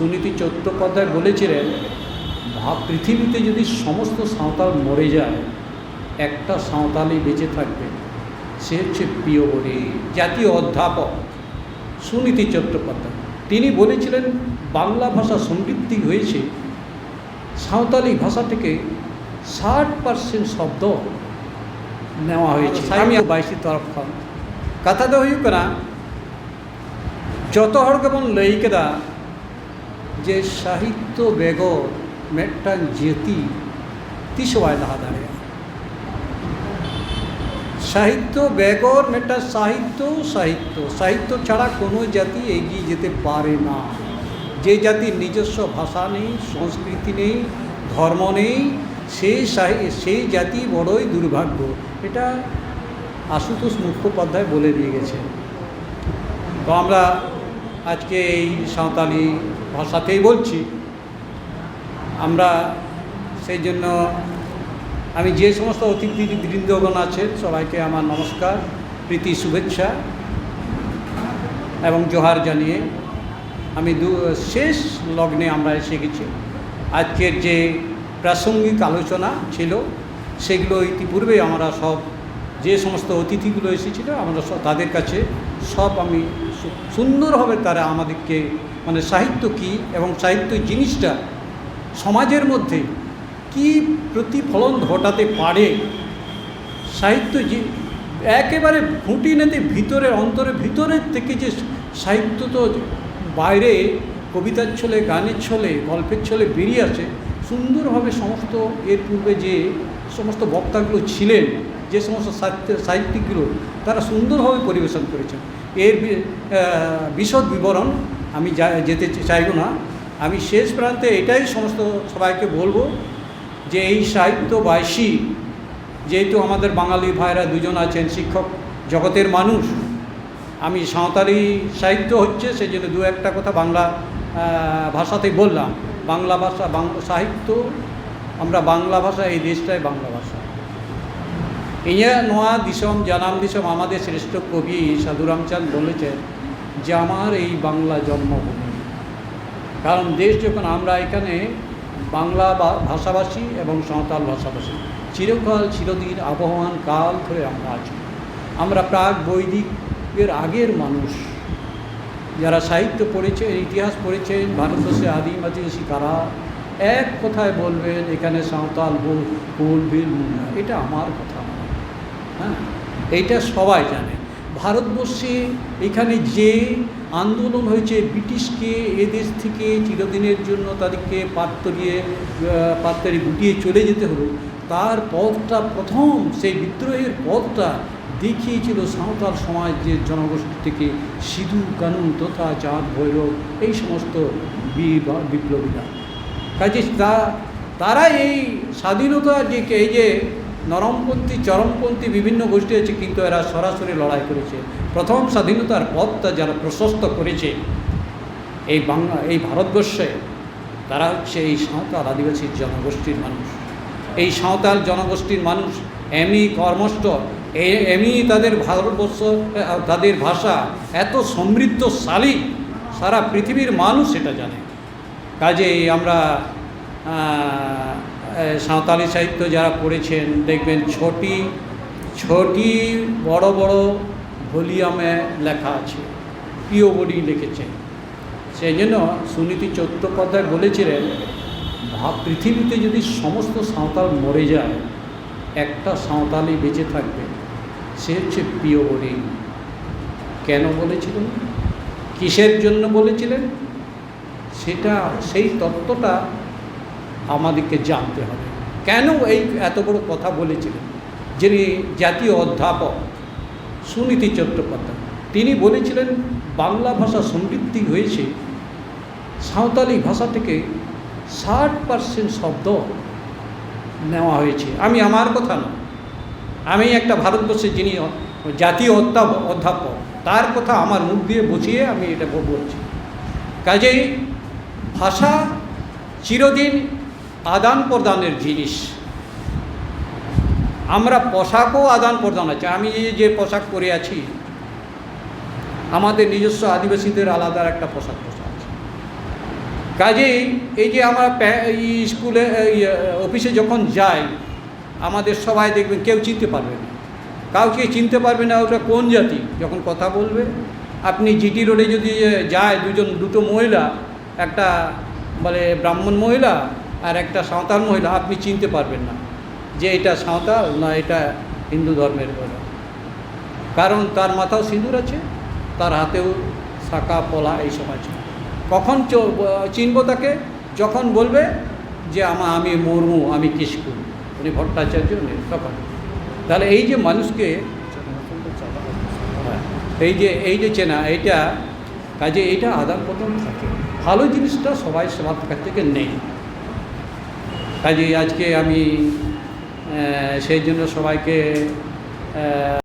সুনীতি চট্টোপাধ্যায় বলেছিলেন, পৃথিবীতে যদি সমস্ত সাঁওতাল মরে যায়, একটা সাঁওতালি বেঁচে থাকবে, সে হচ্ছে প্রিয়বরী। জাতীয় অধ্যাপক সুনীতি চট্টোপাধ্যায় তিনি বলেছিলেন, বাংলা ভাষা সমৃদ্ধি হয়েছে, সাঁওতালি ভাষা থেকে 60% শব্দ নেওয়া হয়েছে। আমি 22 তরফ খান কথা ᱫᱚ ᱦᱩᱭᱩᱜ ᱠᱟᱱᱟ, ᱡᱚᱛᱚ ᱦᱚᱲ ᱜᱮᱵᱚᱱ ᱞᱟᱹᱭ ᱠᱮᱫᱟ ᱡᱮ ᱥᱟᱦᱤᱛᱛᱚ ᱵᱮᱜᱚᱨ ᱢᱤᱫᱴᱟᱝ ᱡᱟᱹᱛᱤ ᱛᱤᱥ ᱦᱚᱸ ᱵᱟᱭ ᱞᱟᱦᱟ ᱫᱟᱲᱮᱭᱟᱜᱼᱟ। সাহিত্য বেগর একটা সাহিত্য ছাড়া কোনো জাতি এগিয়ে যেতে পারে না। যে জাতির নিজস্ব ভাষা নেই, সংস্কৃতি নেই, ধর্ম নেই, সেই জাতি বড়ই দুর্ভাগ্য। এটা আশুতোষ মুখোপাধ্যায় বলে দিয়ে গেছে। তো আমরা আজকে এই সাঁওতালি ভাষাতেই বলছি। আমরা সেই জন্য আমি যে সমস্ত অতিথিবৃন্দগণ আছেন সবাইকে আমার নমস্কার, প্রীতি, শুভেচ্ছা এবং জোহার জানিয়ে আমি শেষ লগ্নে আমরা এসে গেছি। আজকের যে প্রাসঙ্গিক আলোচনা ছিল সেগুলো ইতিপূর্বে আমরা সব যে সমস্ত অতিথিগুলো এসেছিল আমরা সব তাদের কাছে সব আমি সুন্দরভাবে তারা আমাদেরকে মানে সাহিত্য কী এবং সাহিত্য জিনিসটা সমাজের মধ্যে কি প্রতিফলন ঘটাতে পারে, সাহিত্য যে একেবারে খুঁটিনাটি ভিতরের ভিতরের থেকে যে সাহিত্য তো বাইরে কবিতার ছলে, গানের ছলে, গল্পের ছলে বেরিয়ে আসে সুন্দরভাবে। সমস্ত এর পূর্বে যে সমস্ত বক্তাগুলো ছিলেন, যে সমস্ত সাহিত্যিকগুলো তারা সুন্দরভাবে পরিবেশন করেছেন। এর বিশদ বিবরণ আমি যেতে চাইব না। আমি শেষ প্রান্তে এটাই সমস্ত সবাইকে বলবো যে এই সাহিত্যবাসী, যেহেতু আমাদের বাঙালি ভাইরা দুজন আছেন শিক্ষক জগতের মানুষ, আমি সাঁওতালি সাহিত্য হচ্ছে সেই জন্য দু একটা কথা বাংলা ভাষাতেই বললাম। বাংলা ভাষা সাহিত্য, আমরা বাংলা ভাষা, এই দেশটাই বাংলা ভাষা। ইয়া নোয়া দিশম জানাম দিশম, আমাদের শ্রেষ্ঠ কবি সাধু রামচাঁদ বলেছেন যে আমার এই বাংলা জন্মভূমি। কারণ দেশ যখন আমরা এখানে বাংলা ভাষাভাষী এবং সাঁওতাল ভাষাভাষী চিরকাল চিরদিন আবহমান কাল ধরে আমরা আছি। আমরা প্রাক বৈদিকের আগের মানুষ, যারা সাহিত্য পড়েছেন, ইতিহাস পড়েছেন, ভারতবর্ষে আদিম আদিবাসী কারা, এক কথায় বলবেন এখানে সাঁওতাল কুল বিল মুন্ডা। এটা আমার কথা না, হ্যাঁ, এইটা সবাই জানে। ভারতবর্ষে এখানে যে আন্দোলন হয়েছে, ব্রিটিশকে এদেশ থেকে চিরদিনের জন্য তাদেরকে পাত্তারি গুটিয়ে চলে যেতে হলো, তার পথটা প্রথম সেই বিদ্রোহের পথটা দেখিয়েছিল সাঁওতাল সমাজের জনগোষ্ঠী থেকে সিধু কানু তথা চাঁদ ভৈরব, এই সমস্ত বিপ্লবীরা। কাজে তারা এই স্বাধীনতা যে এই যে নরমপন্থী চরমপন্থী বিভিন্ন গোষ্ঠী আছে, কিন্তু এরা সরাসরি লড়াই করেছে। প্রথম স্বাধীনতার পথটা যারা প্রশস্ত করেছে এই ভারতবর্ষে, তারা হচ্ছে এই সাঁওতাল আদিবাসী জনগোষ্ঠীর মানুষ। এই সাঁওতাল জনগোষ্ঠীর মানুষ এমনি কর্মষ্ঠ, এমনি তাদের ভারতবর্ষ, তাদের ভাষা এত সমৃদ্ধশালী, সারা পৃথিবীর মানুষ সেটা জানে। কাজেই আমরা সাঁওতালি সাহিত্য যারা পড়েছেন দেখবেন ছটি বড় বড় ভলিউমে লেখা আছে, প্রিয়বরী লিখেছেন। সেই জন্য সুনীতি চট্টোপাধ্যায় বলেছিলেন, পৃথিবীতে যদি সমস্ত সাঁওতাল মরে যায়, একটা সাঁওতালি বেঁচে থাকবে, সে হচ্ছে প্রিয়বরী। কেন বলেছিলেন, কিসের জন্য বলেছিলেন, সেই তত্ত্বটা আমাদেরকে জানতে হবে। কেন এই এত বড় কথা বলেছিলেন যিনি জাতীয় অধ্যাপক সুনীতি চট্টোপাধ্যায়, তিনি বলেছিলেন বাংলা ভাষা সমৃদ্ধি হয়েছে, সাঁওতালি ভাষা থেকে 60% শব্দ নেওয়া হয়েছে। আমি আমার কথা না, আমি একটা ভারতবর্ষের যিনি জাতীয় অধ্যাপক তার কথা আমার মুখ দিয়ে বুঝিয়ে আমি এটা বলছি। কাজেই ভাষা চিরদিন আদান প্রদানের জিনিস। আমরা পোশাকও আদান প্রদান আছে। আমি যে পোশাক পরে আছি, আমাদের নিজস্ব আদিবাসীদের আলাদা একটা পোশাক আছে। কাজেই এই যে আমরা এই স্কুলে এই অফিসে যখন যাই, আমাদের সবাই দেখবেন কেউ চিনতে পারবে না, কাউকে চিনতে পারবে না ওটা কোন জাতি। যখন কথা বলবে, আপনি জিটি রোডে যদি যায় দুটো মহিলা, একটা বলে ব্রাহ্মণ মহিলা আর একটা সাঁওতাল মহিলা, আপনি চিনতে পারবেন না যে এটা সাঁওতাল না এটা হিন্দু ধর্মের মহিলা, কারণ তার মাথাও সিঁদুর আছে, তার হাতেও শাঁখা পলা এইসব আছে। কখন চিনব তাকে? যখন বলবে যে আমি মুর্মু, আমি কিসকু, উনি ভট্টাচার্য নেই, তখন। তাহলে এই যে মানুষকে এই যে চেনা, এইটা কাজে এইটা আদান প্রদান থাকে। ভালো জিনিসটা সবাই সবার কাছ থেকে নেই। কাজে আজকে আমি সেই জন্য সবাইকে